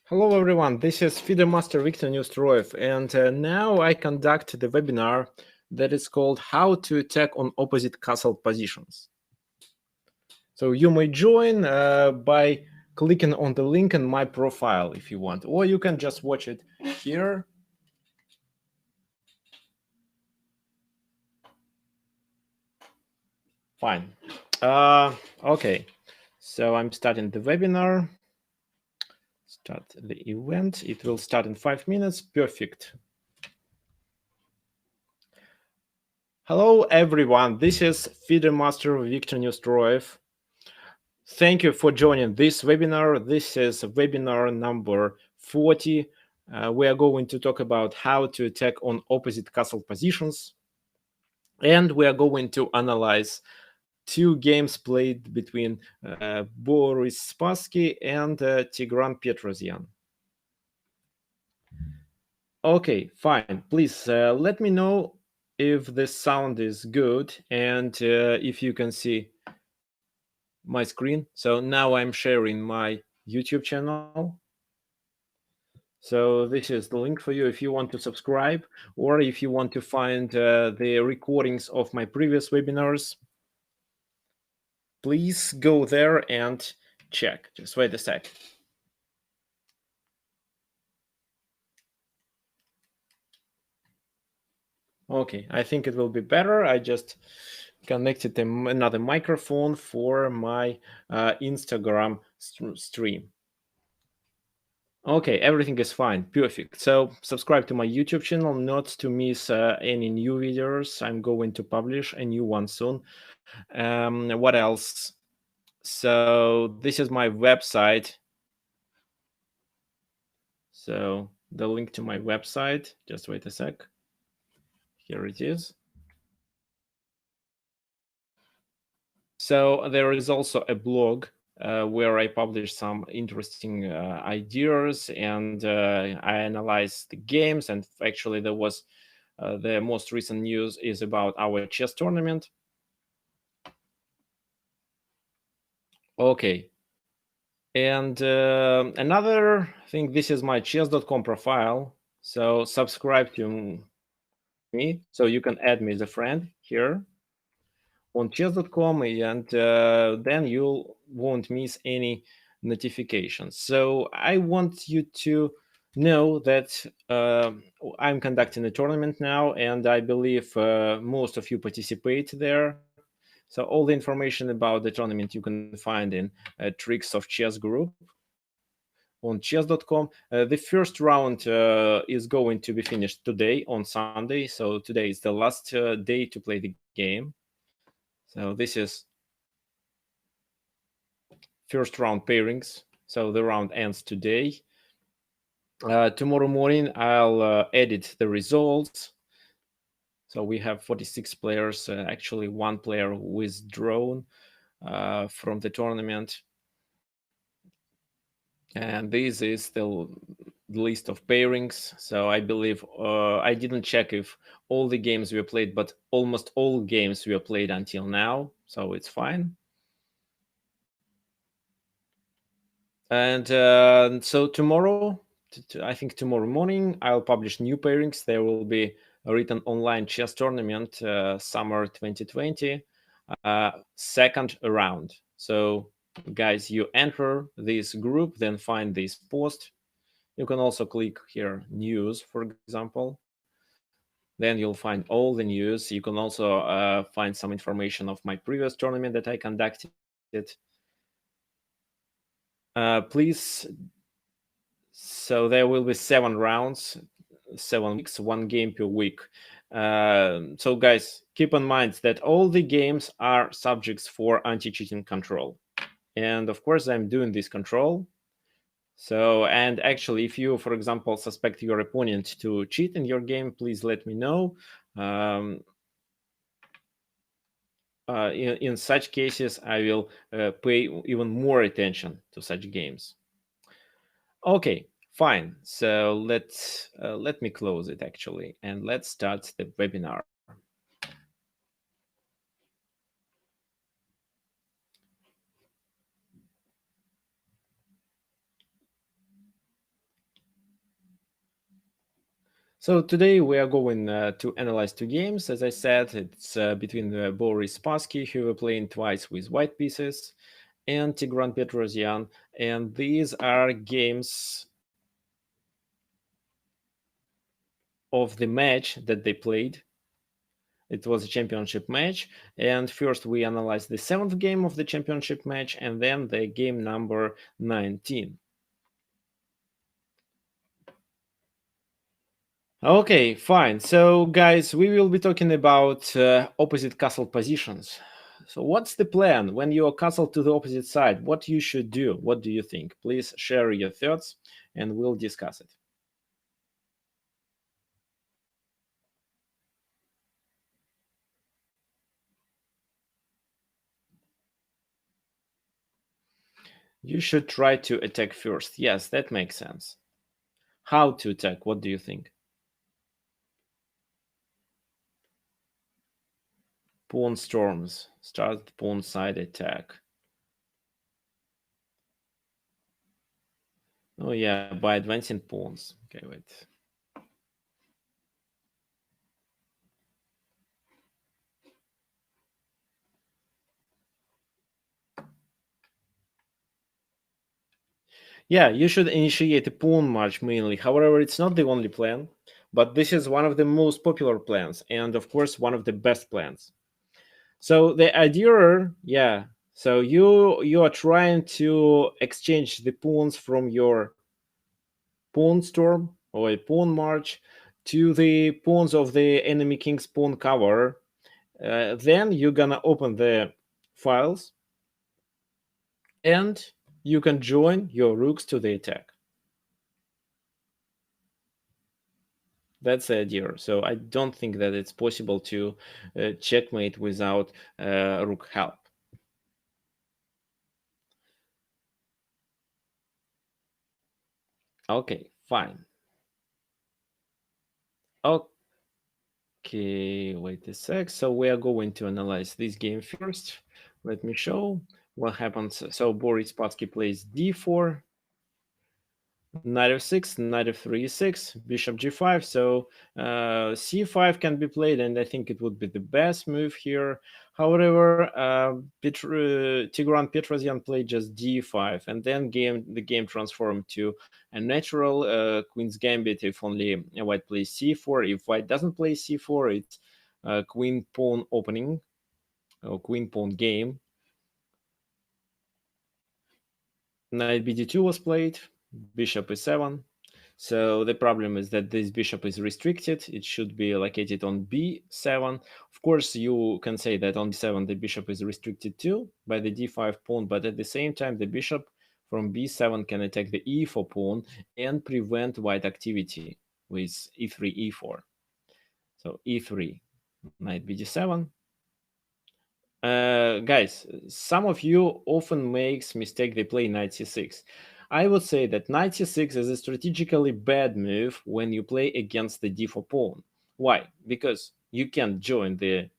Hello everyone, this is FIDE Master Viktor Neustroev, and now I conduct the webinar that is called How to Attack on Opposite Castle Positions. So you may join by clicking on the link in my profile if you want, or you can just watch it here. Fine. Okay, so I'm starting the webinar. Start the event. It will start in 5 minutes. Perfect. Hello everyone, this is FIDE Master Viktor Neustroev. Thank you for joining this webinar. This is webinar number 40. We are going to talk about how to attack on opposite castle positions. And we are going to analyze two games played between Boris Spassky and Tigran Petrosyan. Okay, fine. Please let me know if the sound is good and if you can see my screen. So now I'm sharing my YouTube channel. So this is the link for you if you want to subscribe, or if you want to find the recordings of my previous webinars, please go there and check. Just wait a sec. Okay, I think it will be better. I just connected another microphone for my Instagram stream. Okay, everything is fine. Perfect. So subscribe to my YouTube channel not to miss any new videos. I'm going to publish a new one soon. What else? So this is my website. So the link to my website, just wait a sec. Here it is. So there is also a blog where I publish some interesting ideas, and I analyze the games. And actually, there was the most recent news is about our chess tournament. Okay. And another thing, this is my chess.com profile. So subscribe to me, so you can add me as a friend here on chess.com, and then you won't miss any notifications. So I want you to know that I'm conducting a tournament now, and I believe most of you participate there. So all the information about the tournament you can find in Tricks of Chess group on chess.com. The first round is going to be finished today on Sunday. So today is the last day to play the game. So this is first round pairings. So the round ends today. Tomorrow morning, I'll edit the results. So we have 46 players. Actually, one player withdrawn from the tournament. And this is the list of pairings. So I believe I didn't check if all the games were played, but almost all games were played until now. So it's fine. And so tomorrow, I think tomorrow morning, I'll publish new pairings. There will be a written online chess tournament, summer 2020, second round. So guys, you enter this group, then find this post. You can also click here, news, for example. Then you'll find all the news. You can also find some information of my previous tournament that I conducted. Please, so there will be 7 rounds, 7 weeks, 1 game per week. So guys, keep in mind that all the games are subjects for anti-cheating control. And of course, I'm doing this control. So, and actually, if you, for example, suspect your opponent to cheat in your game, please let me know. In such cases, I will pay even more attention to such games. Okay, fine. So let me close it actually, and let's start the webinar. So today we are going to analyze two games. As I said, it's between Boris Spassky, who were playing twice with white pieces, and Tigran Petrosyan. And these are games of the match that they played. It was a championship match. And first we analyzed the seventh game of the championship match, and then the game number 19. Okay, fine. So, guys, we will be talking about opposite castle positions. So, what's the plan when you are castle to the opposite side? What you should do? What do you think? Please share your thoughts, and we'll discuss it. You should try to attack first. Yes, that makes sense. How to attack? What do you think? Pawn storms. Start pawn side attack. Oh yeah, by advancing pawns. Okay, wait. Yeah, you should initiate a pawn march mainly. However, it's not the only plan, but this is one of the most popular plans, and of course, one of the best plans. So the idea, yeah, so you are trying to exchange the pawns from your pawn storm or a pawn march to the pawns of the enemy king's pawn cover. Then you're gonna open the files, and you can join your rooks to the attack. That's the idea. So I don't think that it's possible to checkmate without rook help. Okay, fine. Okay, wait a sec. So we are going to analyze this game first. Let me show what happens. So Boris Spassky plays d4, knight f6, knight f3 e6, bishop g5. So c5 can be played, and I think it would be the best move here. However, Tigran Petrosyan played just d5, and then the game transformed to a natural queen's gambit if only white plays c4. If white doesn't play c4, it's queen pawn opening or queen pawn game. Knight bd2 was played, bishop e7. So the problem is that this bishop is restricted. It should be located on b7. Of course, you can say that on b7 the bishop is restricted too by the d5 pawn, but at the same time the bishop from b7 can attack the e4 pawn and prevent white activity with e3, e4. So e3, knight bd7. Guys, some of you often makes mistake. They play knight c6. I would say that knight c6 is a strategically bad move when you play against the d4 pawn. Why? Because you can join the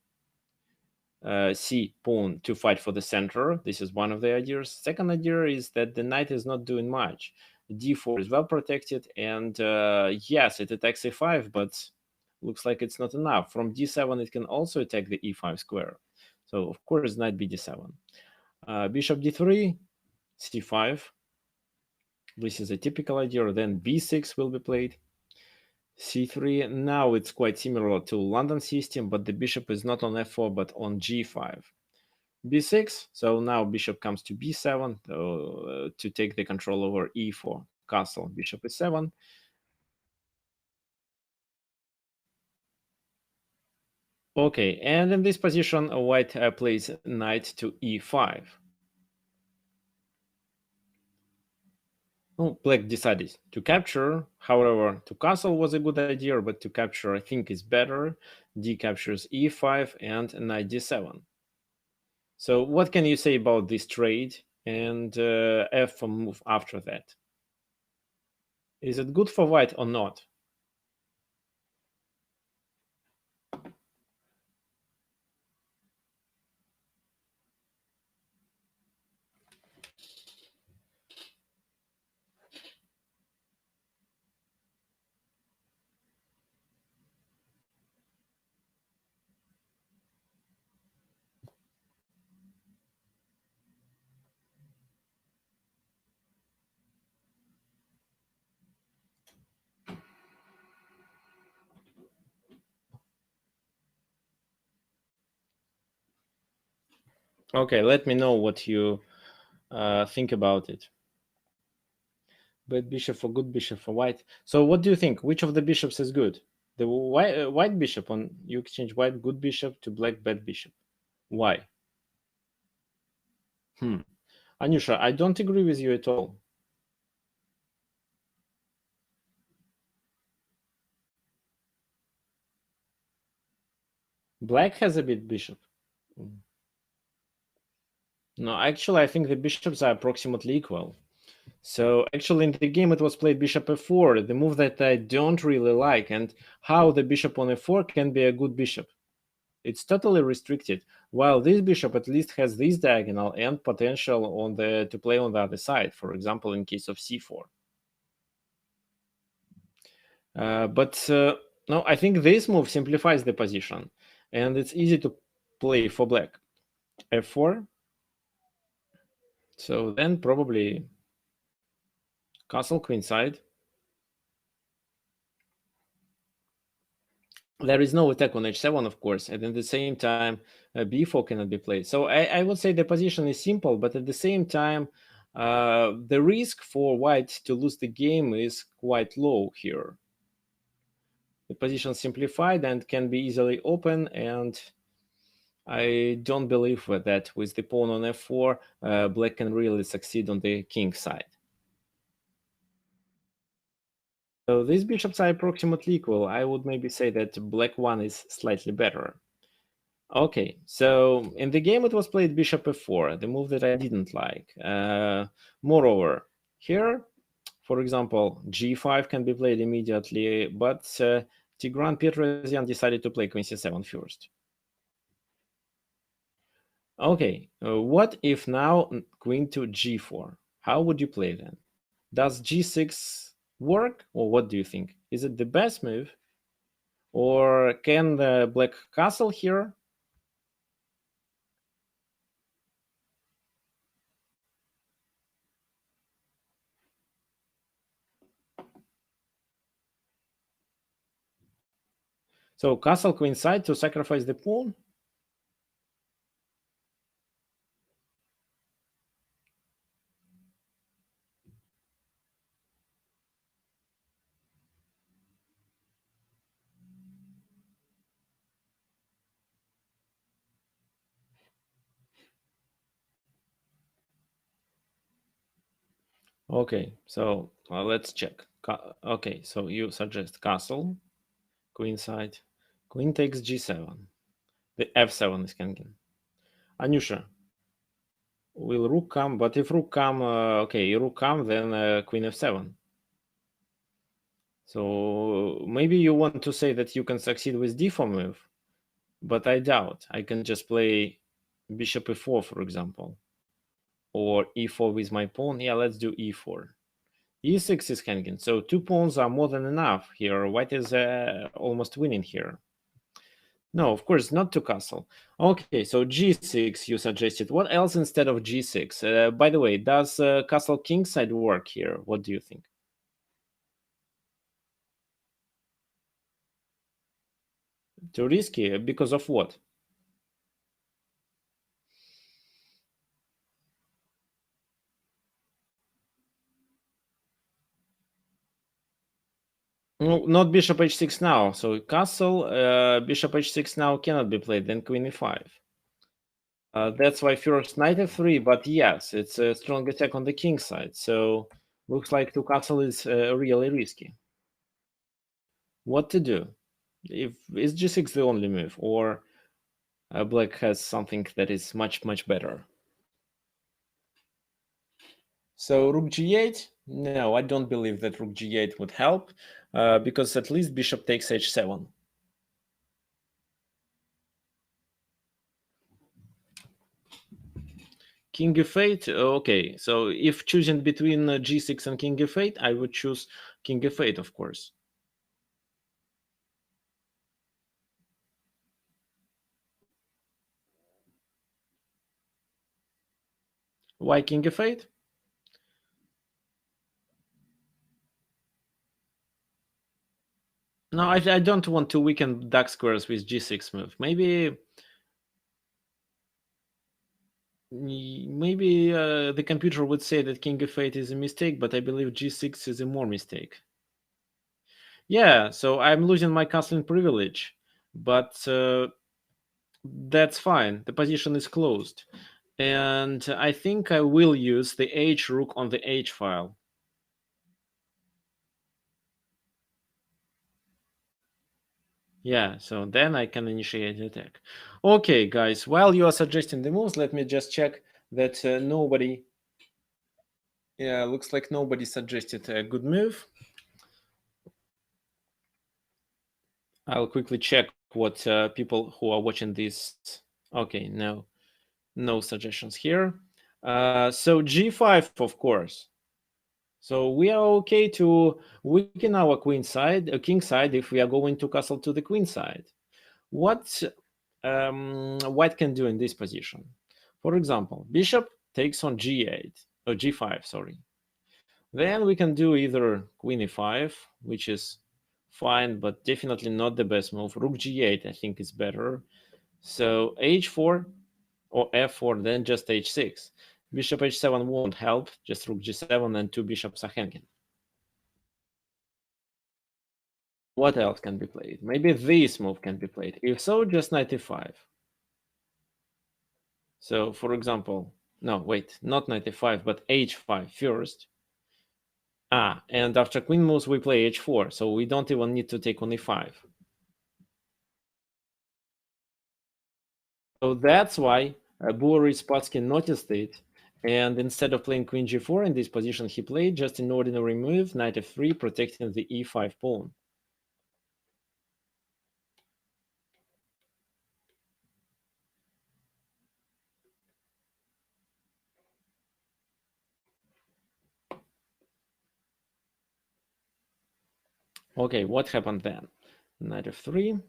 c pawn to fight for the center. This is one of the ideas. Second idea is that the knight is not doing much. d4 is well protected, and yes, it attacks a5, but looks like it's not enough. From d7, it can also attack the e5 square. So of course, knight bd7. Bishop d3, c5. This is a typical idea. Then b6 will be played. c3. Now it's quite similar to London system, but the bishop is not on f4 but on g5. b6. So now bishop comes to b7 to take the control over e4 castle. Bishop e7. Okay, and in this position, white plays knight to e5. Oh, black decided to capture. However, to castle was a good idea, but to capture I think is better. D captures e5 and knight d7. So what can you say about this trade and f move after that? Is it good for white or not? Okay, let me know what you think about it. Bad bishop for good bishop for white. So what do you think? Which of the bishops is good? The white bishop on you exchange white good bishop to black bad bishop. Why? Anusha, I don't agree with you at all. Black has a bit bishop. No, actually, I think the bishops are approximately equal. So actually, in the game, it was played bishop f4, the move that I don't really like, and how the bishop on f4 can be a good bishop. It's totally restricted, while this bishop at least has this diagonal and potential on to play on the other side, for example, in case of c4. But no, I think this move simplifies the position, and it's easy to play for black. f4. So then probably castle queenside. There is no attack on h7, of course, and at the same time, b4 cannot be played. So I would say the position is simple, but at the same time, the risk for white to lose the game is quite low here. The position is simplified and can be easily open, and I don't believe that with the pawn on f4, black can really succeed on the king side. So these bishops are approximately equal. I would maybe say that black one is slightly better. Okay, so in the game it was played bishop f4, the move that I didn't like. Moreover, here, for example, g5 can be played immediately, but Tigran Petrosyan decided to play queen c7 first. Okay, what if now queen to g4? How would you play then? Does g6 work, or what do you think? Is it the best move? Or can the black castle here? So castle queenside to sacrifice the pawn? Okay, so let's check. Okay, so you suggest castle, queenside, queen takes g7. The f7 is hanging. Anusha, will rook come? But if rook come, okay, rook come, then queen f7. So maybe you want to say that you can succeed with d4 move, but I doubt. I can just play bishop e4, for example, or e4 with my pawn. Yeah, let's do e4. e6 is hanging, so 2 pawns are more than enough here. White is almost winning here. No, of course, not to castle. Okay, so g6 you suggested. What else instead of g6? By the way, does castle kingside work here? What do you think? Too risky? Because of what? No, not bishop h6 now. So castle, bishop h6 now cannot be played, then queen e5. That's why first knight f3, but yes, it's a strong attack on the king side. So looks like to castle is really risky. What to do? If is g6 the only move, or black has something that is much better? So rook g8? No, I don't believe that rook g8 would help, because at least bishop takes h7. King f8? Okay, so if choosing between g6 and king f8, I would choose king f8, of course. Why king f8? No, I don't want to weaken dark squares with g6 move. Maybe Maybe the computer would say that king f8 is a mistake, but I believe g6 is a more mistake. Yeah, so I'm losing my castling privilege, but that's fine. The position is closed. And I think I will use the h rook on the h file. Yeah, so then I can initiate the attack. Okay, guys, while you are suggesting the moves, let me just check that nobody... Yeah, looks like nobody suggested a good move. I'll quickly check what people who are watching this... Okay, no suggestions here. So g5, of course. So we are okay to weaken our queen side, king side, if we are going to castle to the queen side. What white can do in this position? For example, bishop takes on g8 or g5, sorry. Then we can do either queen e5, which is fine, but definitely not the best move. Rook g8, I think, is better. So h4 or f4, then just h6. Bishop h7 won't help, just rook g7 and two bishops are hanging. What else can be played? Maybe this move can be played. If so, just knight e5. So, for example, no, wait, not knight e5, but h5 first. And after queen moves, we play h4, so we don't even need to take on e5. So that's why Boris Spassky noticed it, and instead of playing queen g4 in this position, he played just an ordinary move, knight f3, protecting the e5 pawn. Okay, what happened then? Knight f3,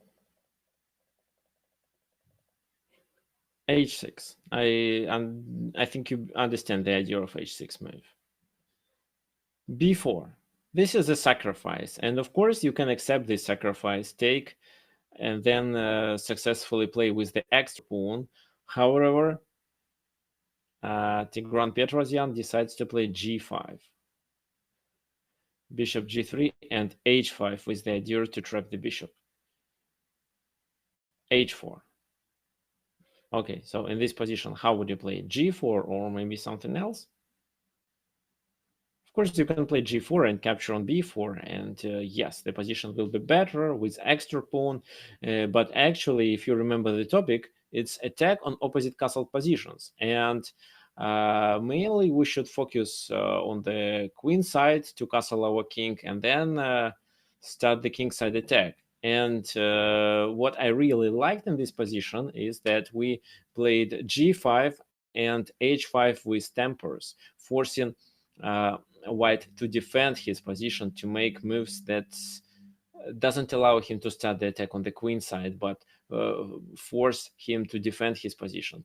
h6. I think you understand the idea of h6 move. b4. This is a sacrifice, and of course you can accept this sacrifice, take, and then successfully play with the extra pawn. However, Tigran Petrosyan decides to play g5, bishop g3, and h5 with the idea to trap the bishop. h4. Okay, so in this position, how would you play? G4 or maybe something else? Of course, you can play g4 and capture on b4, and yes, the position will be better with extra pawn, but actually, if you remember the topic, it's attack on opposite castle positions, and mainly we should focus on the queen side to castle our king, and then start the king side attack. And what I really liked in this position is that we played g5 and h5 with tempers, forcing white to defend his position, to make moves that doesn't allow him to start the attack on the queen side, but force him to defend his position.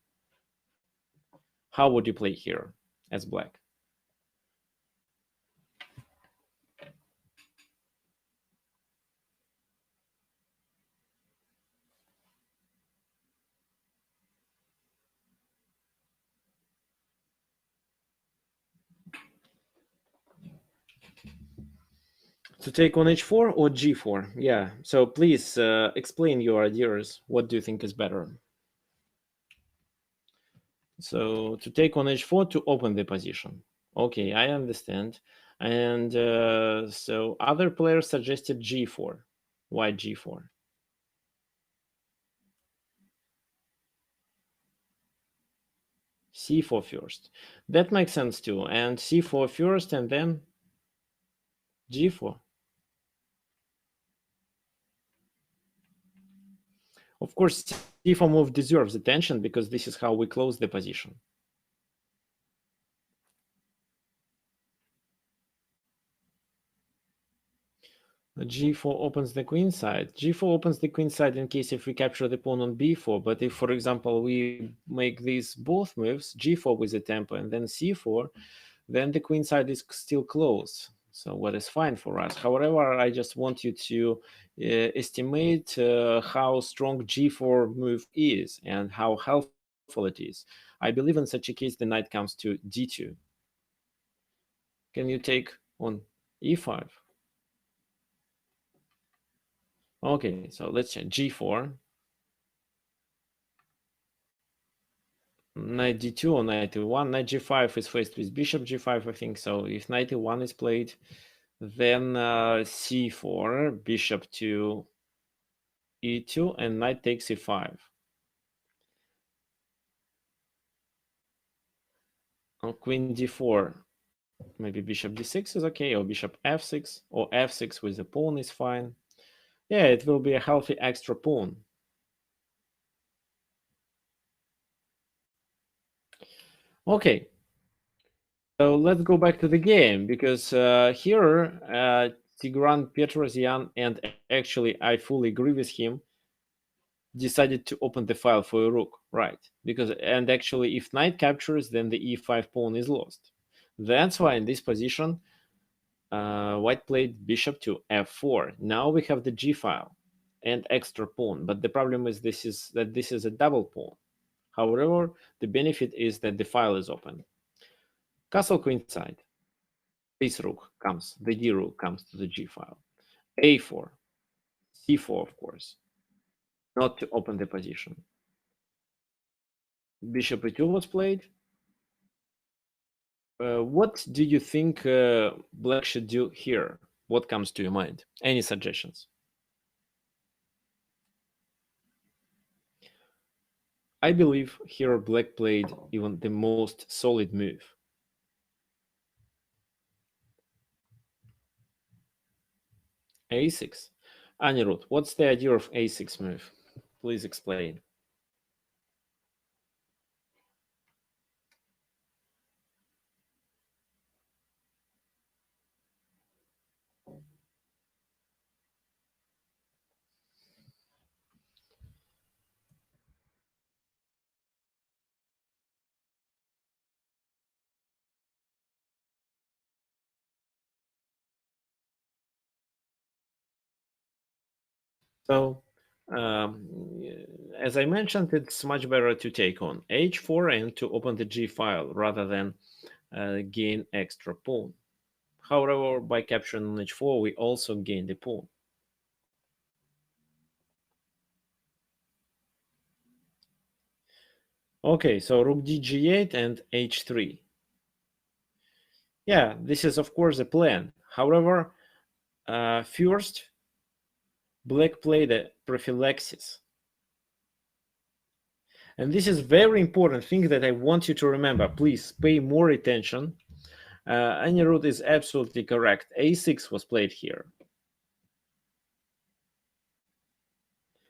How would you play here as black? To take on h4 or g4? Yeah, so please explain your ideas. What do you think is better? So to take on h4 to open the position. Okay, I understand. And so other players suggested g4. Why g4? c4 first. That makes sense too. And c4 first and then g4. Of course, c4 move deserves attention because this is how we close the position. g4 opens the queen side. g4 opens the queen side in case if we capture the pawn on b4. But if, for example, we make these both moves, g4 with a tempo and then c4, then the queen side is still closed. So what is fine for us. However, I just want you to estimate how strong g4 move is and how helpful doubtful it is. I believe in such a case the knight comes to d2. Can you take on e5? Okay, so let's check g4. Knight d2 or knight e1. Knight g5 is faced with bishop g5, I think. So if knight e1 is played, then c4, bishop to e2, and knight takes e5. On queen d4, maybe bishop d6 is okay, or bishop f6, or f6 with the pawn is fine. Yeah, it will be a healthy extra pawn. Okay, so let's go back to the game, because here Tigran Petrosyan, and actually I fully agree with him, decided to open the file for a rook, right? And actually if knight captures, then the e5 pawn is lost. That's why in this position white played bishop to f4. Now we have the g file and extra pawn, but the problem is this is a double pawn. However, the benefit is that the file is open. Castle queenside. This rook comes, the d rook comes to the g file. a4, c4, of course, not to open the position. Bishop e2 was played. What do you think black should do here? What comes to your mind? Any suggestions? I believe here black played even the most solid move. a6. Anirudh, what's the idea of a6 move? Please explain. So, as I mentioned, it's much better to take on h4 and to open the g file rather than gain extra pawn. However, by capturing on h4, we also gain the pawn. Okay, so rook d g8 and h3. Yeah, this is of course a plan. However, first, black played a prophylaxis. And this is very important thing that I want you to remember. Please pay more attention. Anirudh is absolutely correct. a6 was played here.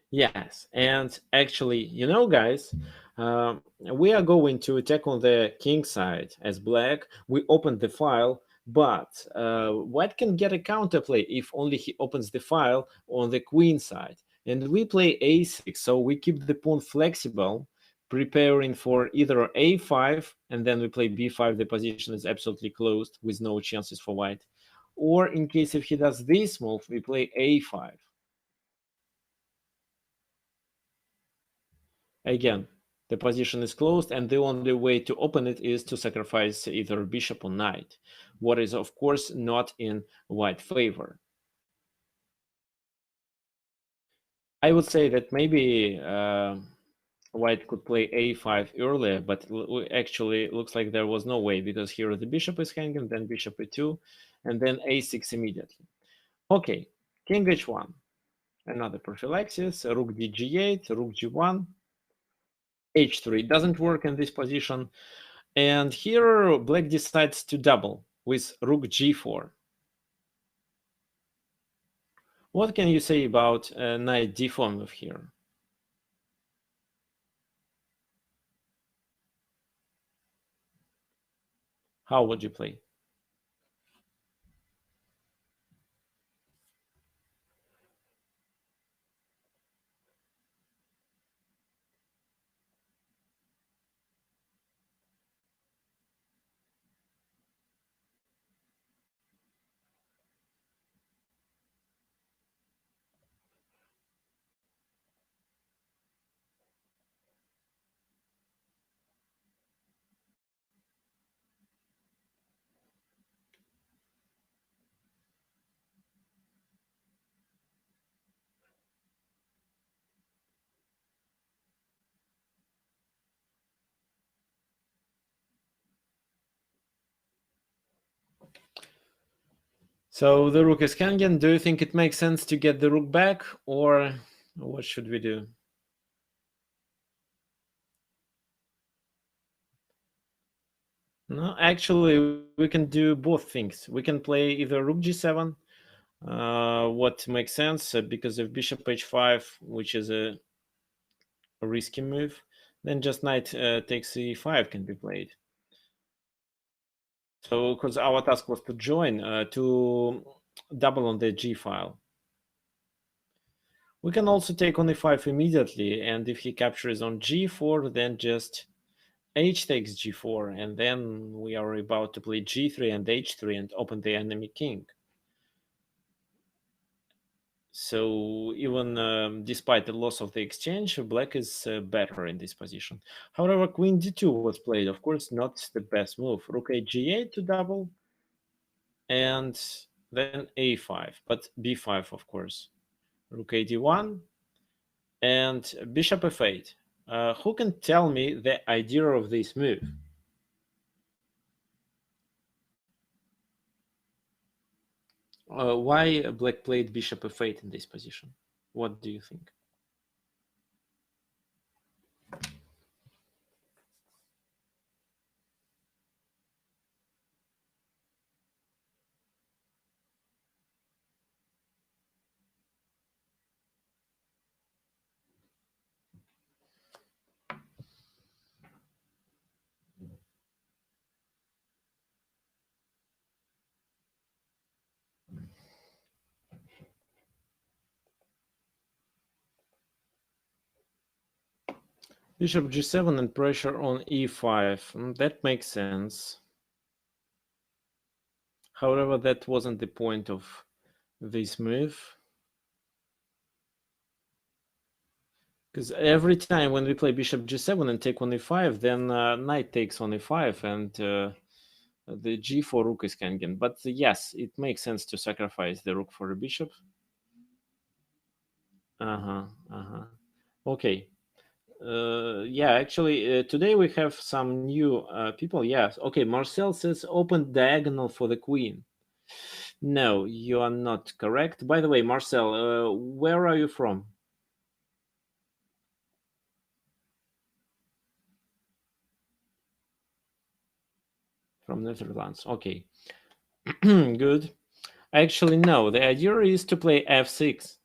Yes, and actually, you know, guys, we are going to attack on the king side as black. We opened the file, but white can get a counterplay if only he opens the file on the queen side. And we play a6, so we keep the pawn flexible, preparing for either a5, and then we play b5. The position is absolutely closed with no chances for white. Or in case if he does this move, we play a5. Again, the position is closed, and the only way to open it is to sacrifice either bishop or knight, what is of course not in white favor. I would say that maybe white could play a5 earlier, but actually looks like there was no way, because here the bishop is hanging, then bishop e2, and then a6 immediately. Okay, king h1, another prophylaxis, rook d g8, rook g1, h3 doesn't work in this position. And here black decides to double with rook g4. What can you say about knight d4 move here? How would you play? So the rook is hanging. Do you think it makes sense to get the rook back, or what should we do? No, actually, we can do both things. We can play either rook g7, what makes sense, because if bishop h5, which is a risky move, then just knight takes e5 can be played. So, because our task was to join, to double on the g file. We can also take on e5 immediately, and if he captures on g4, then just h takes g4, and then we are about to play g3 and h3 and open the enemy king. So even despite the loss of the exchange, black is better in this position. However, queen d2 was played, of course, not the best move. Rook a g8 to double, and then a5, but b5, of course. Rook a d1, and bishop f8. Who can tell me the idea of this move? Why black played bishop f8 in this position? What do you think? Bishop g7 and pressure on e5. That makes sense. However, that wasn't the point of this move. Because every time when we play bishop g7 and take on e5, then knight takes on e5 and the g4 rook is hanging. But yes, it makes sense to sacrifice the rook for a bishop. Okay. Yeah, actually, today we have some new people. Yes. Okay, Marcel says open diagonal for the queen. No, you are not correct. By the way, Marcel, where are you from? From Netherlands. Okay. Good. Actually, no. The idea is to play f6.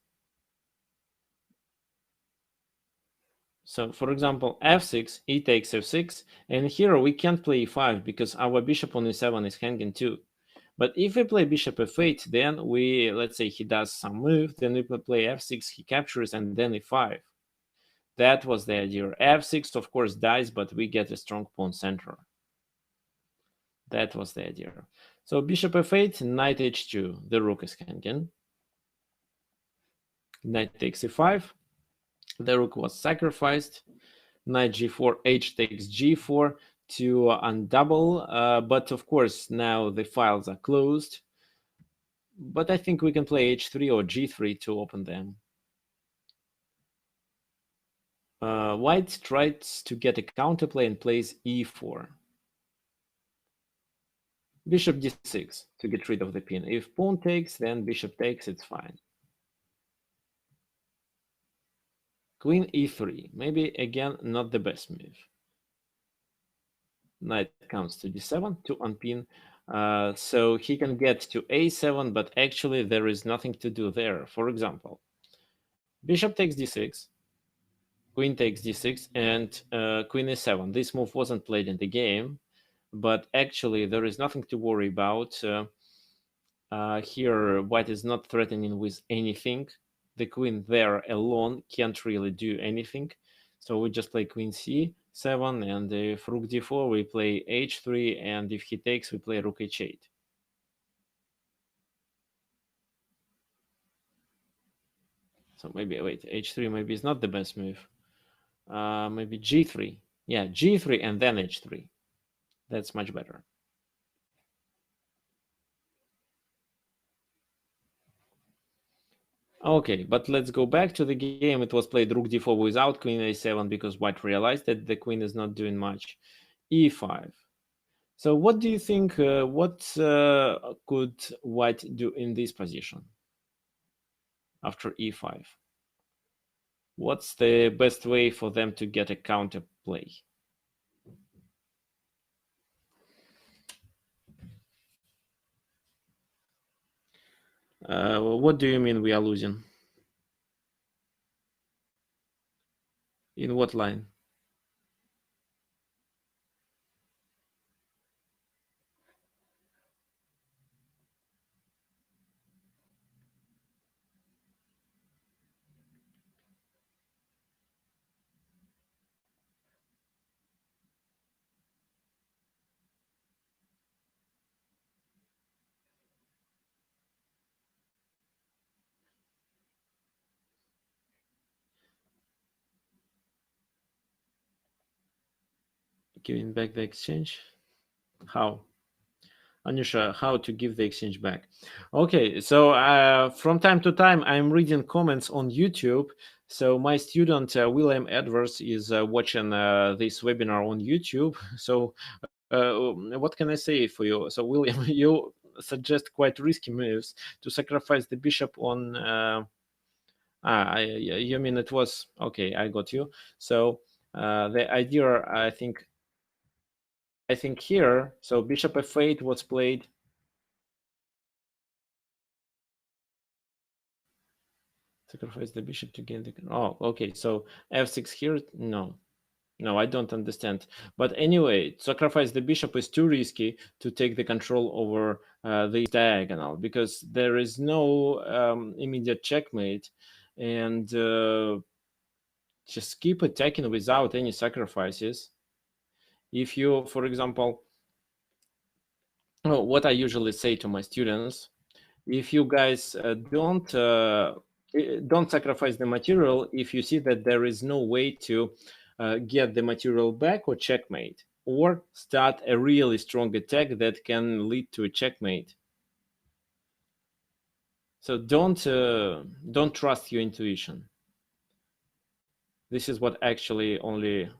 So, for example, f6, e takes f6, and here we can't play e5 because our bishop on e7 is hanging too. But if we play bishop f8, then let's say he does some move, then we play f6, he captures, and then e5. That was the idea. f6, of course, dies, but we get a strong pawn center. That was the idea. So bishop f8, knight h2, the rook is hanging. Knight takes e5, the rook was sacrificed. Knight g4, h takes g4 to undouble, but of course now the files are closed. But I think we can play h3 or g3 to open them. White tries to get a counterplay and plays e4. Bishop d6 to get rid of the pin. If pawn takes, then bishop takes, it's fine. Queen e3, maybe again not the best move. Knight comes to d7 to unpin, so he can get to a7, but actually there is nothing to do there. For example, bishop takes d6, queen takes d6, and queen e7. This move wasn't played in the game, but actually there is nothing to worry about. Here, white is not threatening with anything. The queen there alone can't really do anything. So we just play queen c7, and if rook d4, we play h3, and if he takes, we play rook h8. So maybe, wait, h3 maybe is not the best move. Maybe g3. Yeah, g3 and then h3. That's much better. Okay, but let's go back to the game. It was played rook d4 without queen a7 because white realized that the queen is not doing much. e5. So what do you think, what could white do in this position after e5? What's the best way for them to get a counter play? What do you mean we are losing? In what line? Giving back the exchange? How? Anusha, how to give the exchange back? Okay, so from time to time, I'm reading comments on YouTube. So my student William Edwards is watching this webinar on YouTube. So what can I say for you? So William, you suggest quite risky moves to sacrifice the bishop on. You mean it was okay? I got you. So the idea, I think here. So bishop f8 was played. Sacrifice the bishop to gain the. Oh, okay. So f6 here. No, I don't understand. But anyway, sacrifice the bishop is too risky to take the control over this diagonal because there is no immediate checkmate, and just keep attacking without any sacrifices. If you, for example, what I usually say to my students, if you guys don't sacrifice the material if you see that there is no way to get the material back or checkmate, or start a really strong attack that can lead to a checkmate. So don't trust your intuition. This is what actually only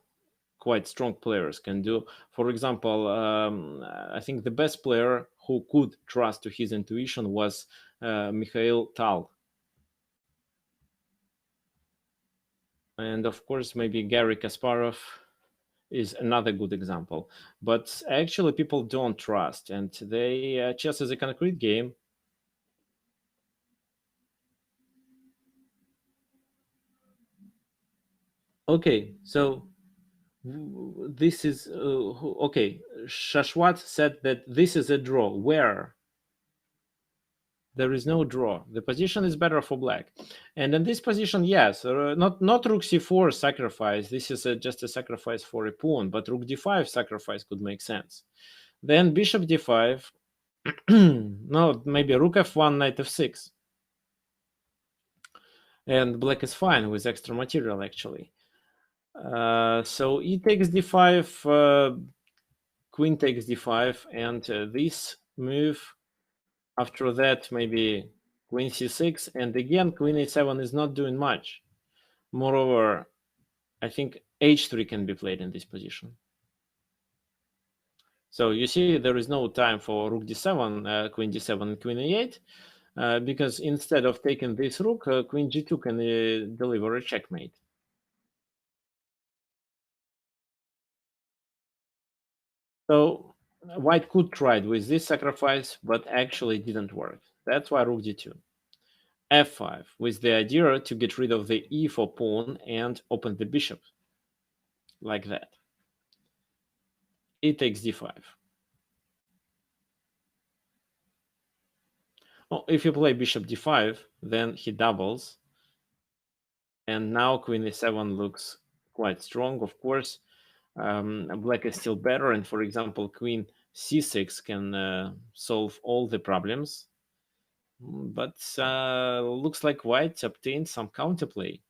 quite strong players can do. For example, I think the best player who could trust to his intuition was Mikhail Tal. And of course, maybe Garry Kasparov is another good example. But actually, people don't trust, and they chess is a concrete game. Okay, so this is okay. Shashwat said that this is a draw. Where? There is no draw. The position is better for black, and in this position, yes, not rook c4 sacrifice. This is just a sacrifice for a pawn, but rook d5 sacrifice could make sense. Then bishop d5. No, maybe rook f1, knight f6, and black is fine with extra material actually. So e takes d5, queen takes d5, and this move. After that, maybe queen c6, and again, queen a7 is not doing much. Moreover, I think h3 can be played in this position. So you see, there is no time for rook d7, queen d7, and queen e8, because instead of taking this rook, queen g2 can deliver a checkmate. So white could try it with this sacrifice, but actually didn't work. That's why rook d2. f5, with the idea to get rid of the e4 pawn and open the bishop, like that. E takes d5. Oh, if you play bishop d5, then he doubles. And now queen a7 looks quite strong, of course. Black is still better, and for example, queen c6 can solve all the problems. But looks like white obtained some counterplay.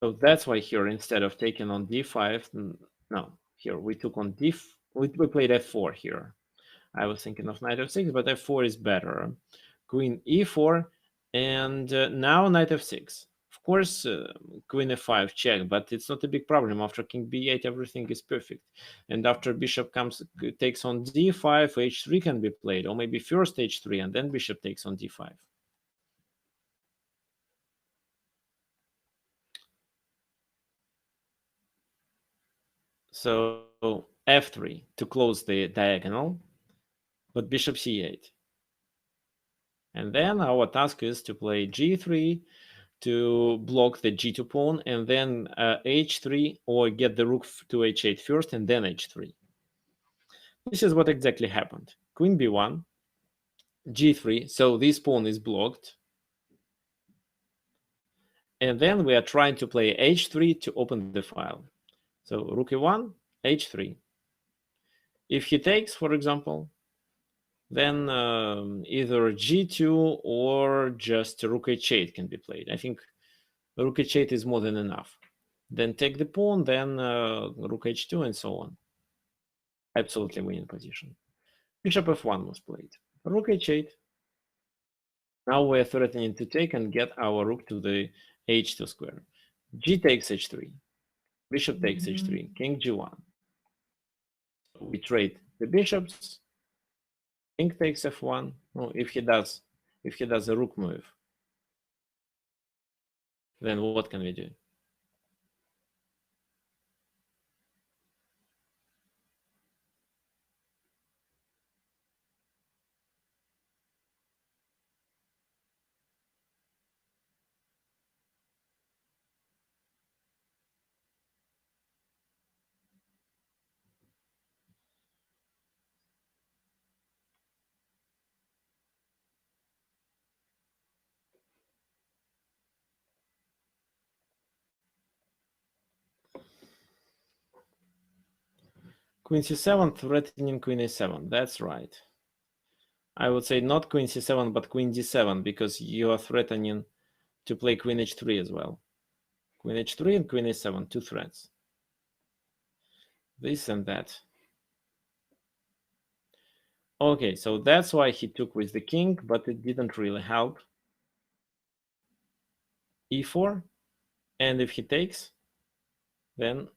So that's why here, instead of taking on d5, no, here we took on we played f4 here. I was thinking of knight f6, but f4 is better. Queen e4, and now knight f6. course, queen f5 check, but it's not a big problem. After king b8, everything is perfect. And after bishop takes on d5, h3 can be played, or maybe first h3 and then bishop takes on d5. So f3 to close the diagonal, but bishop c8. And then our task is to play g3 to block the g2 pawn, and then h3, or get the rook to h8 first and then h3. This is what exactly happened. Queen b1, g3, so this pawn is blocked. And then we are trying to play h3 to open the file. So rook e1, h3. If he takes, for example, then either g2 or just rook h8 can be played. I think rook h8 is more than enough. Then take the pawn, then rook h2, and so on. Absolutely winning position. Bishop f1 was played. Rook h8. Now we're threatening to take and get our rook to the h2 square. G takes h3. Bishop takes h3. King g1. We trade the bishops. King takes f1. No, if he does a rook move, then what can we do? Queen c7 threatening queen a7. That's right. I would say not queen c7, but queen d7, because you are threatening to play queen h3 as well. Queen h3 and queen a7, two threats. This and that. Okay, so that's why he took with the king, but it didn't really help. e4, and if he takes, then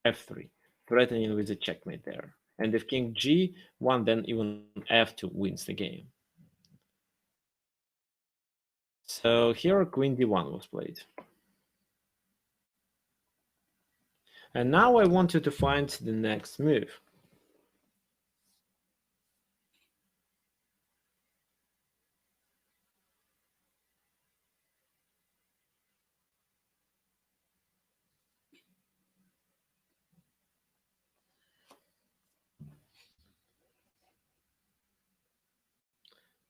f3, threatening with a checkmate there. And if king g1, then even f2 wins the game. So here queen d1 was played. And now I want you to find the next move.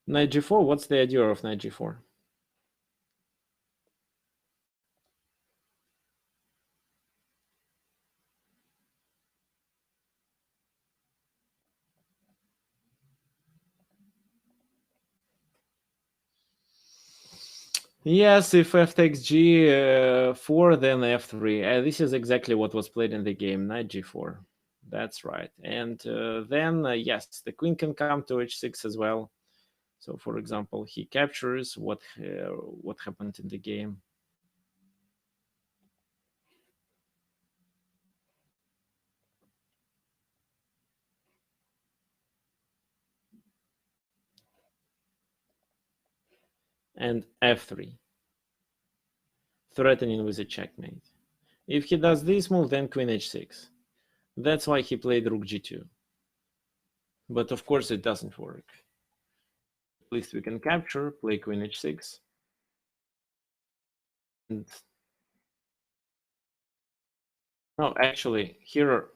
Knight g4, what's the idea of knight g4? Yes, if f takes g4, then f3. This is exactly what was played in the game, knight g4. That's right. And then, yes, the queen can come to h6 as well. So, for example, he captures what happened in the game. And f3, threatening with a checkmate. If he does this move, then queen h6. That's why he played rook g2. But of course it doesn't work. At least we can capture, play queen h6. And no, actually, here,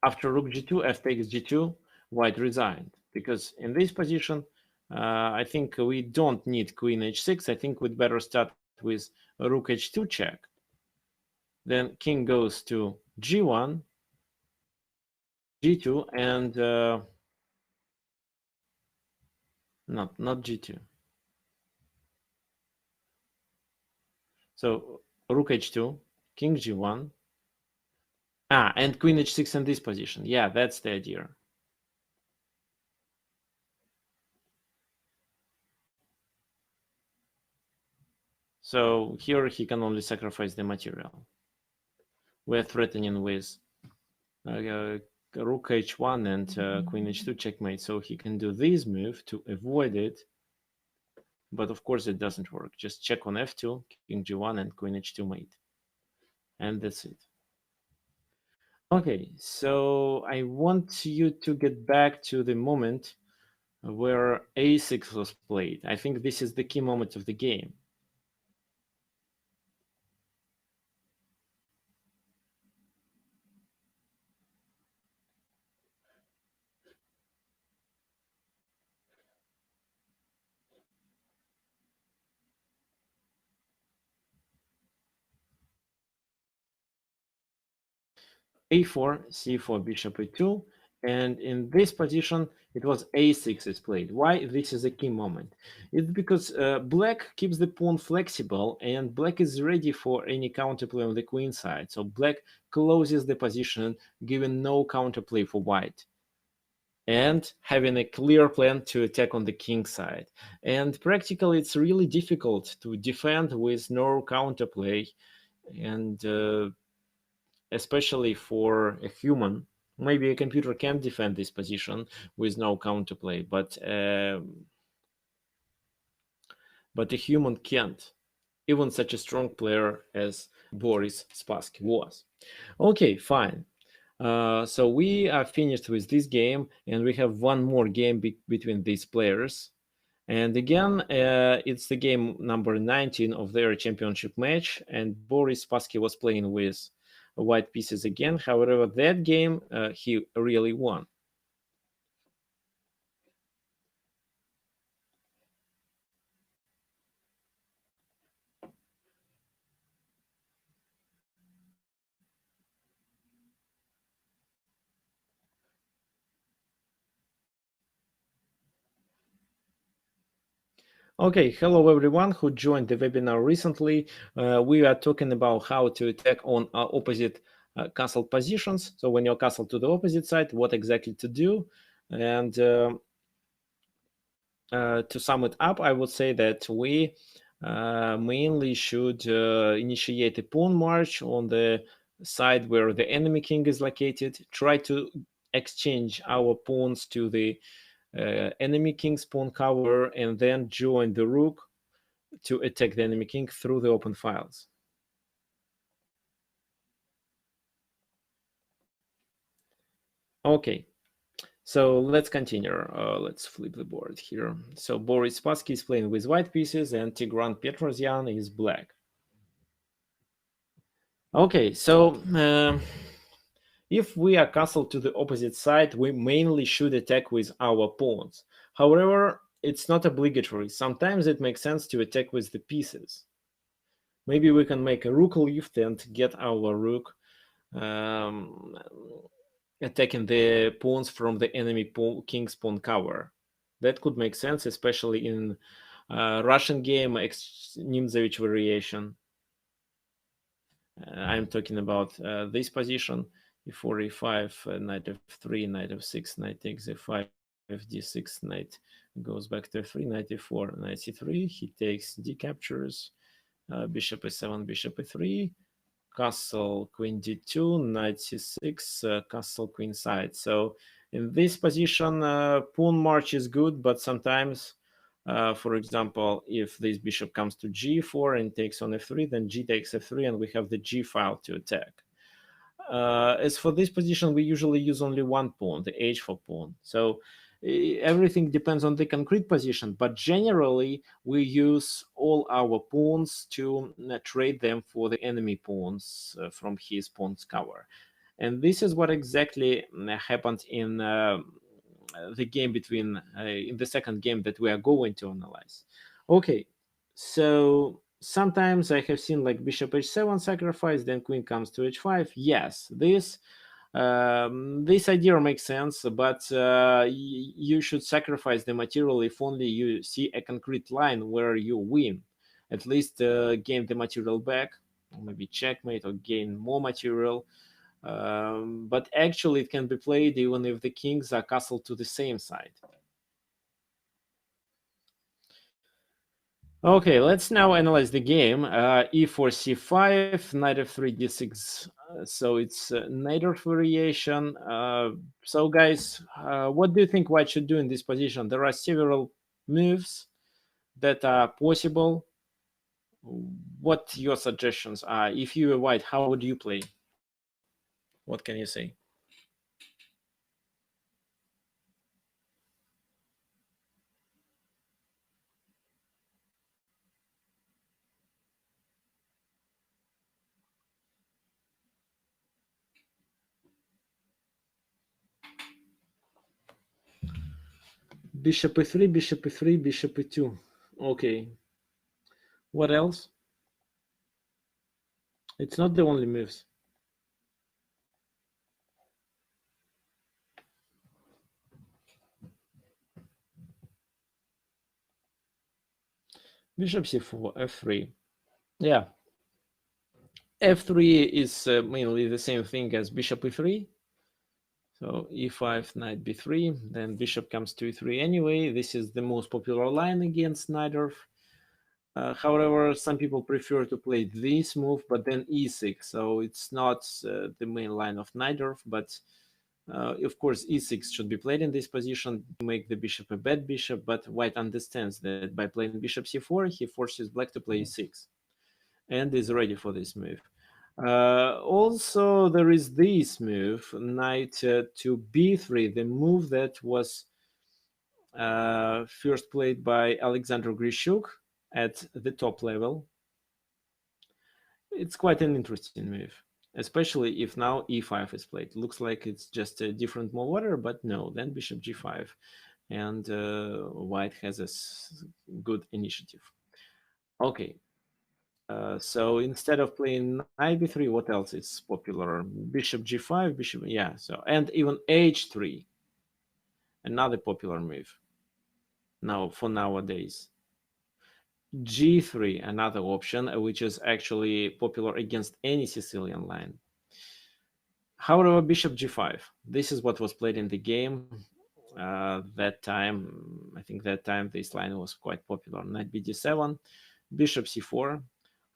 after rook g2, f takes g2, white resigned. Because in this position, I think we don't need queen h6. I think we'd better start with rook h2 check. Then king goes to g1, g2, and not g2. So rook h2, king g1. And queen h6 in this position. Yeah, that's the idea. So here he can only sacrifice the material. We're threatening with rook h1 and queen h2 checkmate, so he can do this move to avoid it. But of course it doesn't work. Just check on f2, king g1 and queen h2 mate. And that's it. Okay, so I want you to get back to the moment where a6 was played. I think this is the key moment of the game. a4, c4, bishop a2, and in this position it was a6 is played. Why this is a key moment? It's because black keeps the pawn flexible and black is ready for any counterplay on the queen side. So black closes the position, giving no counterplay for white, and having a clear plan to attack on the king side. And practically it's really difficult to defend with no counterplay, and especially for a human. Maybe a computer can defend this position with no counterplay, but a human can't. Even such a strong player as Boris Spassky was. Okay, fine. So we are finished with this game, and we have one more game between these players. And again, it's the game number 19 of their championship match, and Boris Spassky was playing with white pieces again. However, that game he really won. Okay, hello everyone who joined the webinar recently. We are talking about how to attack on opposite castle positions. So when your castle to the opposite side, what exactly to do. And to sum it up, I would say that we mainly should initiate a pawn march on the side where the enemy king is located, try to exchange our pawns to the enemy king's pawn cover, and then join the rook to attack the enemy king through the open files. Okay, so let's continue. Let's flip the board here. So Boris Spassky is playing with white pieces and Tigran Petrosyan is black. Okay, so if we are castle to the opposite side, we mainly should attack with our pawns. However, it's not obligatory. Sometimes it makes sense to attack with the pieces. Maybe we can make a rook lift and get our rook attacking the pawns from the enemy king's pawn cover. That could make sense, especially in Russian game Nimzovich variation. I'm talking about this position: e4, e5, knight f3, knight f6, knight takes a5, d6, knight goes back to f3, knight e4, knight c3. He takes d captures, bishop a7, bishop a3, castle queen d2, knight c6, castle queen side. So in this position, pawn march is good, but sometimes, for example, if this bishop comes to g4 and takes on f3, then g takes f3, and we have the g file to attack. As for this position, we usually use only one pawn, the h4 pawn. So everything depends on the concrete position, but generally we use all our pawns to trade them for the enemy pawns from his pawn's cover. And this is what exactly happened in the game between, in the second game that we are going to analyze. Okay, so sometimes I have seen like bishop h7 sacrifice, then queen comes to h5. Yes, this idea makes sense, but you should sacrifice the material if only you see a concrete line where you win. At least gain the material back, or maybe checkmate or gain more material. But actually it can be played even if the kings are castled to the same side. Okay, let's now analyze the game. E4, c5, knight f3, d6. So it's native variation. So guys, what do you think white should do in this position? There are several moves that are possible. What your suggestions are? If you were white, how would you play? What can you say? Bishop e3, bishop e3, bishop e2. Okay. What else? It's not the only moves. Bishop c4, f3. Yeah. f3 is mainly the same thing as bishop e3. So e5, knight b3, then bishop comes to e3 anyway. This is the most popular line against Neustroev. However, some people prefer to play this move, but then e6. So it's not the main line of Neustroev, but of course e6 should be played in this position to make the bishop a bad bishop, but white understands that by playing bishop c4, he forces black to play e6 and is ready for this move. Also, there is this move, knight to b3, the move that was first played by Alexander Grishuk at the top level. It's quite an interesting move, especially if now e5 is played. Looks like it's just a different move order, but no, then bishop g5, and white has a good initiative. Okay, so instead of playing knight b3, what else is popular? Bishop g5, bishop, yeah. So and even h3, another popular move now for nowadays. G3, another option, which is actually popular against any Sicilian line. However, bishop g5. This is what was played in the game. That time, I think that time this line was quite popular. Knight bd7, bishop c4. Of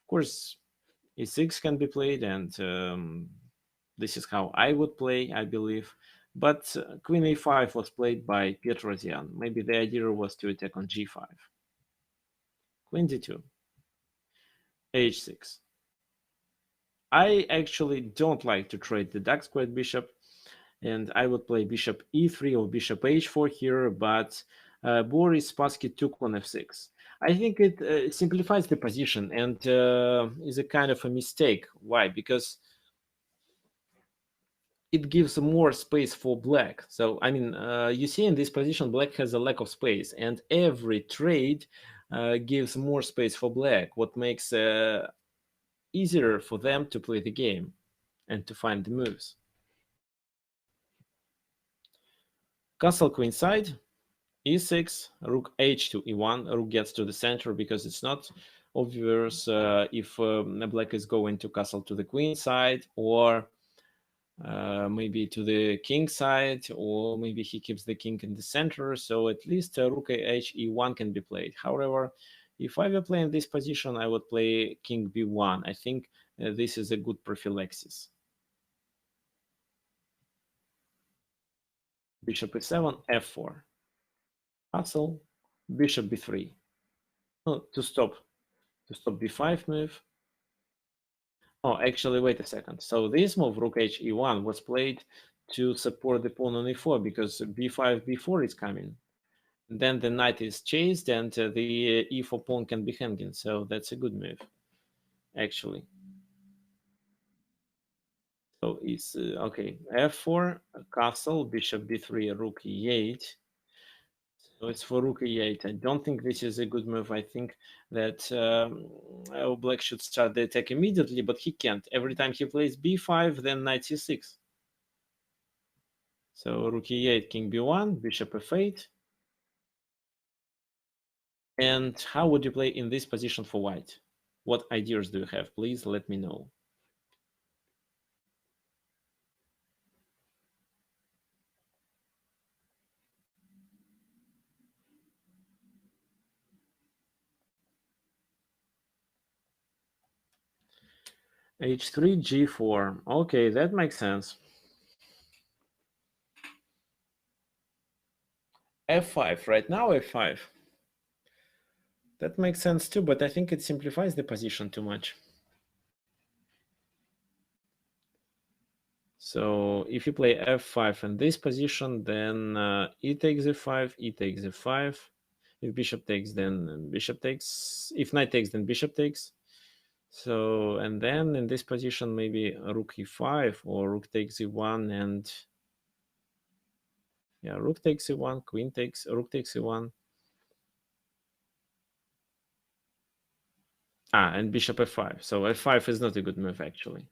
course, e6 can be played, and this is how I would play, I believe. But queen a5 was played by Petrosian. Maybe the idea was to attack on g5. Queen d2, h6. I actually don't like to trade the dark squared bishop, and I would play bishop e3 or bishop h4 here, but Boris Spassky took on f6. I think it simplifies the position and is a kind of a mistake. Why? Because it gives more space for black. So, I mean, you see in this position, black has a lack of space, and every trade gives more space for black, what makes easier for them to play the game and to find the moves. Castle queenside, e6, rook h to e1, rook gets to the center because it's not obvious if black is going to castle to the queen side, or maybe to the king side, or maybe he keeps the king in the center. So at least rook h e1 can be played. However, if I were playing this position, I would play king b1. I think this is a good prophylaxis. Bishop e7, f4. Castle, bishop b3. Oh, to stop b5 move. Oh, actually, wait a second. So this move, rook h e1, was played to support the pawn on e4 because b5, b4 is coming. Then the knight is chased and the e4 pawn can be hanging. So that's a good move, actually. So it's okay. f4, castle, bishop b3, rook e8. So it's for rook e8. I don't think this is a good move. I think that black should start the attack immediately, but he can't. Every time he plays b5, then knight c6. So rook e8, king b1, bishop f8. And how would you play in this position for white? What ideas do you have? Please let me know. h3, g4. Okay, that makes sense. f5, right now f5. That makes sense too, but I think it simplifies the position too much. So if you play f5 in this position, then e takes f5, e takes f5. If bishop takes, then bishop takes. If knight takes, then bishop takes. So, and then in this position, maybe rook e5 or rook takes e1 and yeah, rook takes e1, queen takes, rook takes e1. And bishop f5. So f5 is not a good move actually.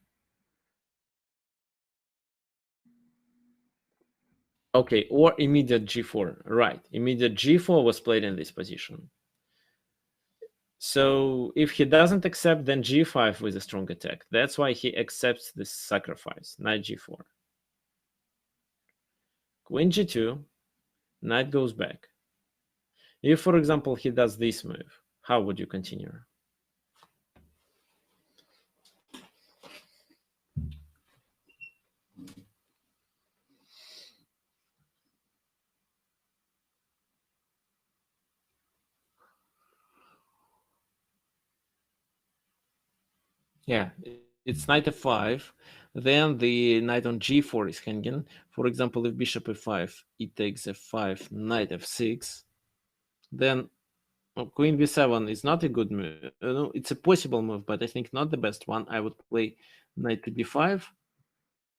Okay, or immediate g4. Right, immediate g4 was played in this position. So if he doesn't accept, then g5 with a strong attack. That's why he accepts this sacrifice, knight g4. Queen g2, knight goes back. If, for example, he does this move, how would you continue? Yeah, it's knight f5. Then the knight on g4 is hanging. For example, if bishop f5, e takes f5, knight f6, then queen b7 is not a good move. No, it's a possible move, but I think not the best one. I would play knight to d5.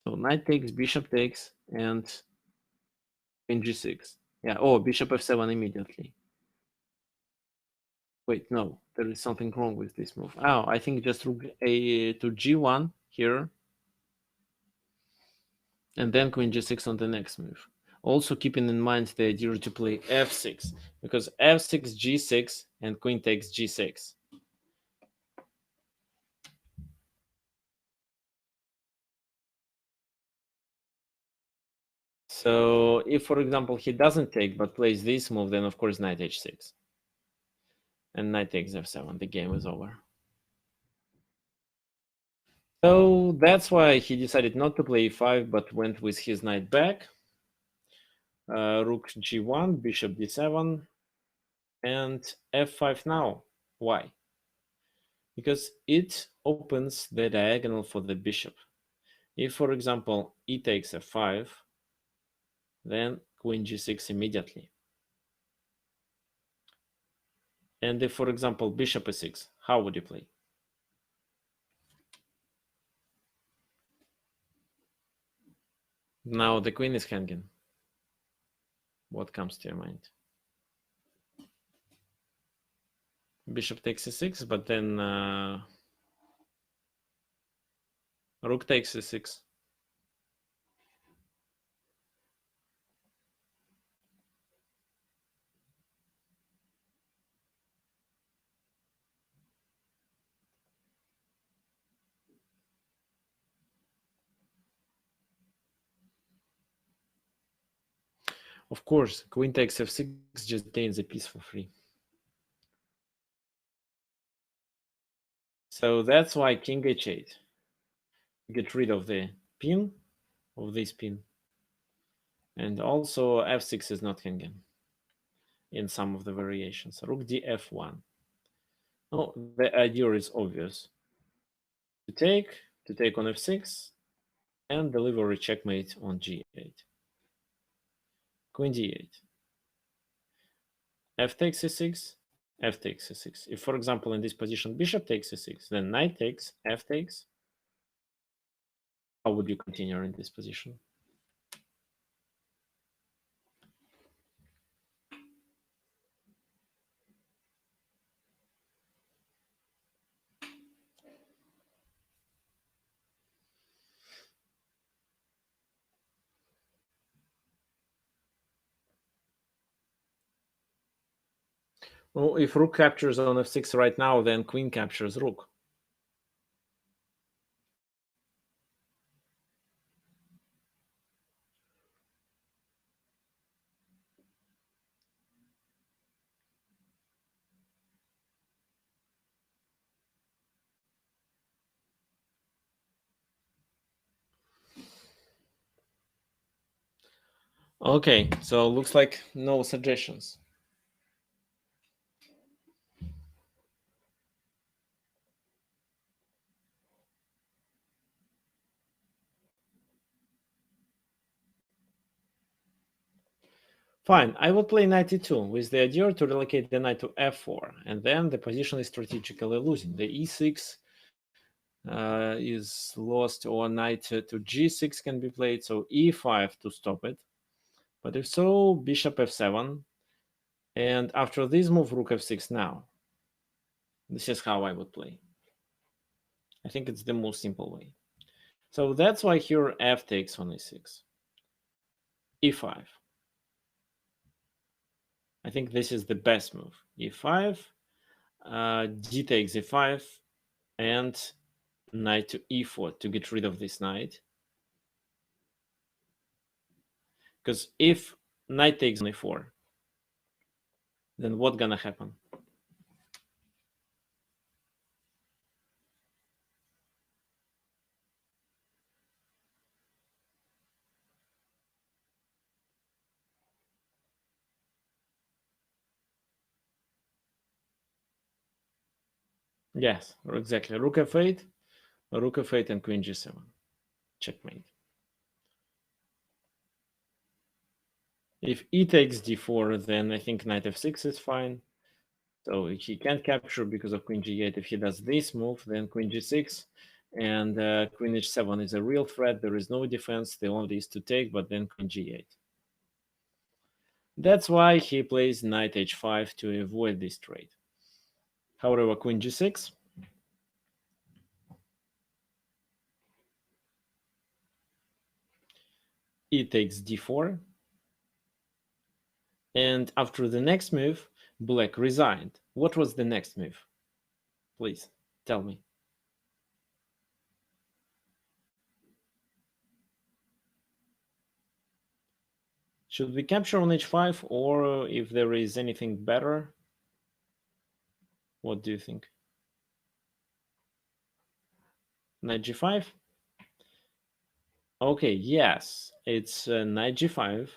So knight takes, bishop takes, and queen g6. Yeah, oh, bishop f7 immediately. Wait, no, there is something wrong with this move. Oh, I think just rook a to g1 here, and then queen g6 on the next move. Also keeping in mind the idea to play f6, because f6, g6, and queen takes g6. So if, for example, he doesn't take but plays this move, then of course knight h6. And knight takes f7, the game is over. So that's why he decided not to play e5, but went with his knight back. Rook g1, bishop d7, and f5 now. Why? Because it opens the diagonal for the bishop. If, for example, e takes f5, then queen g6 immediately. And if, for example, bishop e6, how would you play? Now the queen is hanging. What comes to your mind? Bishop takes e6, but then rook takes e6. Of course, queen takes f6 just gains a piece for free. So that's why king h8. Get rid of the pin, of this pin. And also f6 is not hanging in some of the variations. Rook df1. Oh, the idea is obvious. To take on f6, and deliver a checkmate on g8. Queen d8. F takes e6, f takes e6. If, for example, in this position, bishop takes e6, then knight takes, f takes. How would you continue in this position? Well, if rook captures on f6 right now, then queen captures rook. Okay, so looks like no suggestions. Fine, I will play knight e2 with the idea to relocate the knight to f4, and then the position is strategically losing. The e6 is lost, or knight to g6 can be played, so e5 to stop it. But if so, bishop f7, and after this move, rook f6 now. This is how I would play. I think it's the most simple way. So that's why here f takes on e6. e5. I think this is the best move. e5, d takes e5, and knight to e4 to get rid of this knight. Because if knight takes on e4, then what's gonna happen? Yes, exactly. Rook f8, rook f8, and queen g7. Checkmate. If e takes d4, then I think knight f6 is fine. So he can't capture because of queen g8. If he does this move, then queen g6 and queen h7 is a real threat. There is no defense. The only is to take, but then queen g8. That's why he plays knight h5 to avoid this trade. However, queen g6. E takes d4. And after the next move, black resigned. What was the next move? Please, tell me. Should we capture on h5, or if there is anything better? What do you think? Knight g5? Okay, yes, it's knight g5,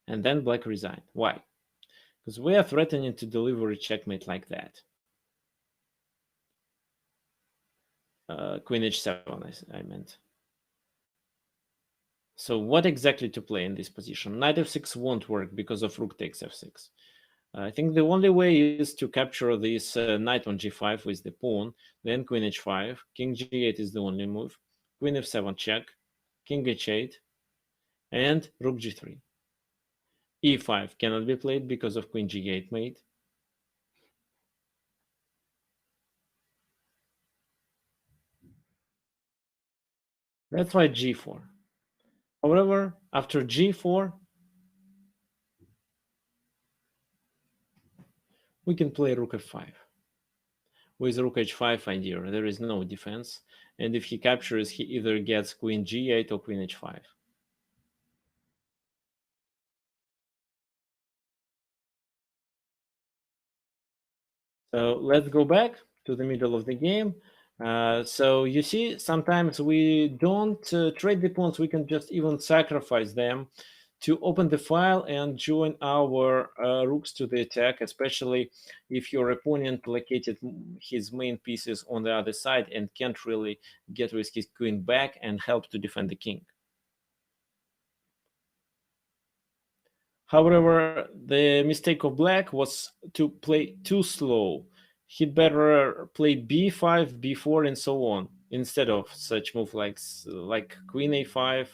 and then black resigned. Why? Because we are threatening to deliver a checkmate like that. Queen h7, I meant. So what exactly to play in this position? Knight f6 won't work because of rook takes f6. I think the only way is to capture this knight on g5 with the pawn, then queen h5, king g8 is the only move, queen f7 check, king h8, and rook g3. e5 cannot be played because of queen g8 mate. That's why g4. However, after g4, we can play rook f5. With rook h5 idea, there is no defense, and if he captures, he either gets queen g8 or queen h5. So let's go back to the middle of the game. So you see, sometimes we don't trade the pawns. We can just even sacrifice them to open the file and join our rooks to the attack, especially if your opponent located his main pieces on the other side and can't really get with his queen back and help to defend the king. However, the mistake of black was to play too slow. He'd better play b5, b4, and so on, instead of such move like queen a5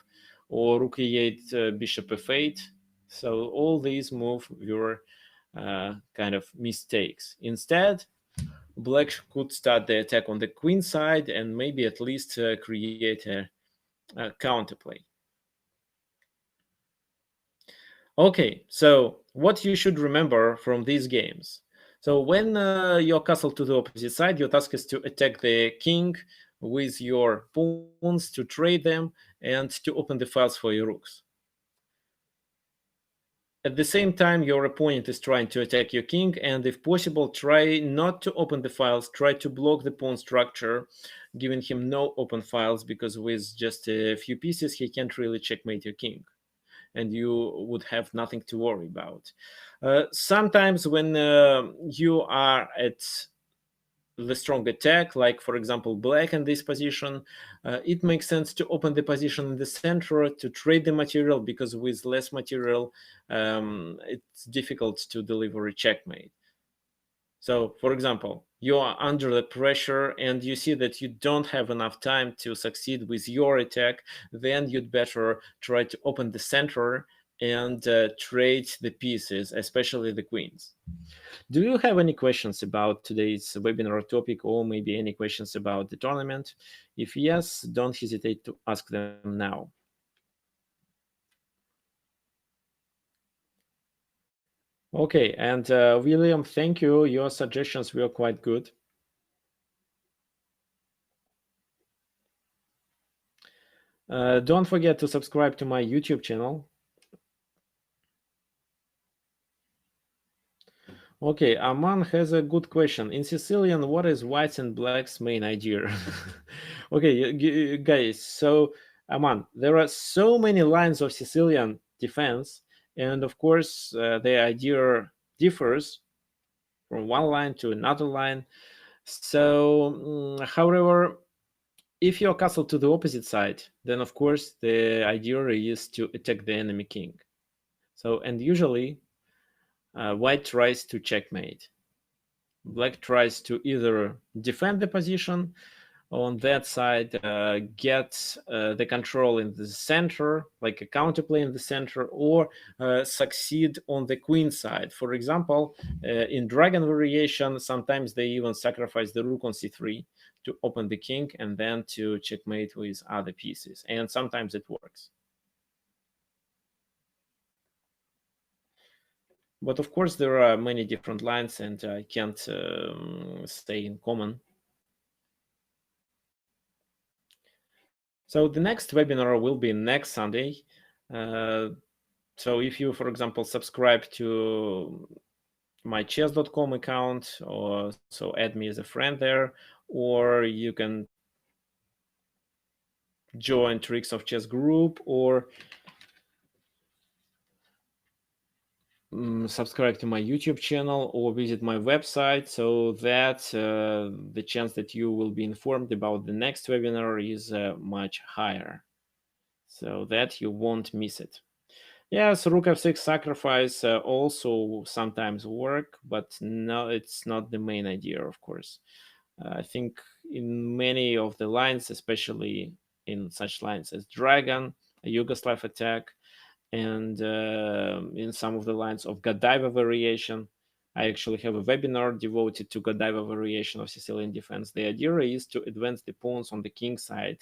or rook e8, bishop f8. So all these moves were kind of mistakes. Instead, black could start the attack on the queen side and maybe at least create a counterplay. Okay, so what you should remember from these games. So when your castle to the opposite side, your task is to attack the king with your pawns, to trade them, and to open the files for your rooks. At the same time, your opponent is trying to attack your king, and if possible, try not to open the files, try to block the pawn structure, giving him no open files, because with just a few pieces, he can't really checkmate your king. and you would have nothing to worry about. Sometimes when you are at the strong attack, like for example black in this position, it makes sense to open the position in the center to trade the material, because with less material it's difficult to deliver a checkmate. So for example, you are under the pressure and you see that you don't have enough time to succeed with your attack, then you'd better try to open the center and trade the pieces, especially the queens. Do you have any questions about today's webinar topic, or maybe any questions about the tournament? If yes, don't hesitate to ask them now. Okay, and William, thank you. Your suggestions were quite good. Don't forget to subscribe to my YouTube channel. Okay, Aman has a good question. In Sicilian, what is whites and blacks' main idea? Okay, guys, so Aman, there are so many lines of Sicilian defense, and of course, the idea differs from one line to another line. So, however, if your castle to the opposite side, then of course the idea is to attack the enemy king. So, and usually, white tries to checkmate. Black tries to either defend the position on that side, get the control in the center, like a counterplay in the center, or succeed on the queen side. For example, in dragon variation, sometimes they even sacrifice the rook on c3 to open the king and then to checkmate with other pieces. And sometimes it works. But of course, there are many different lines, and I can't stay in common. So the next webinar will be next Sunday. So if you, for example, subscribe to my chess.com account, or so add me as a friend there, or you can join Tricks of Chess group, or subscribe to my YouTube channel, or visit my website, so that the chance that you will be informed about the next webinar is much higher, so that you won't miss it. Yes, rook f6 sacrifice also sometimes work, but no, it's not the main idea, of course. I think in many of the lines, especially in such lines as Dragon, a Yugoslav attack, and in some of the lines of Godiva variation, I actually have a webinar devoted to Godiva variation of Sicilian defense. The idea is to advance the pawns on the king side,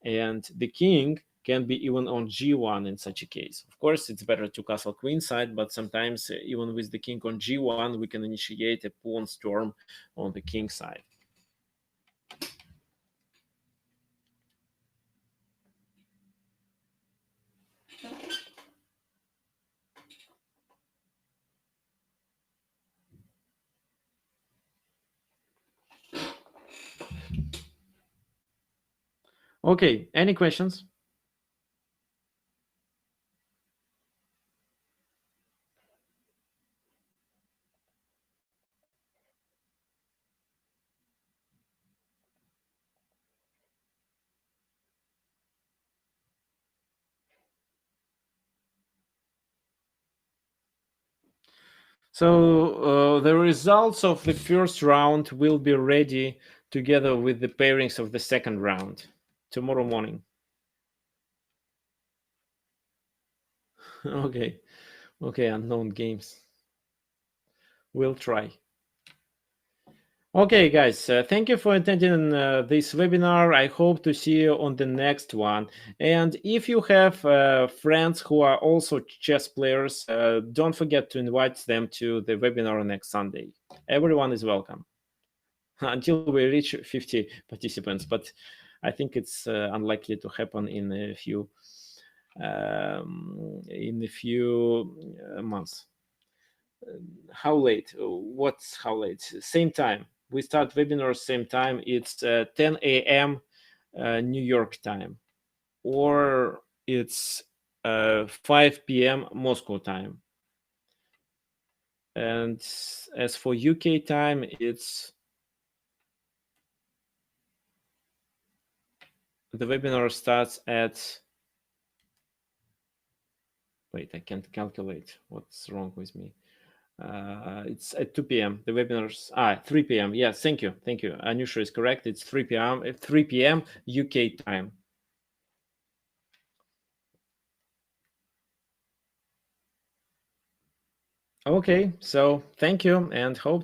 and the king can be even on g1 in such a case. Of course, it's better to castle queen side, but sometimes even with the king on g1, we can initiate a pawn storm on the king side. Okay, any questions? So the results of the first round will be ready together with the pairings of the second round tomorrow morning. Okay, unknown games. We'll try. Okay, guys, thank you for attending this webinar. I hope to see you on the next one. And if you have friends who are also chess players, don't forget to invite them to the webinar next Sunday. Everyone is welcome until we reach 50 participants, but I think it's unlikely to happen in a few months. How late? What's how late? Same time. We start webinars same time. It's 10 a.m. New York time, or it's 5 p.m. Moscow time. And as for UK time, the webinar starts at, wait, I can't calculate. What's wrong with me? It's at 2 p.m. The webinar's 3 p.m. Yes, thank you. Anusha is correct. It's 3 p.m. 3 p.m. UK time. Okay, so thank you and hope to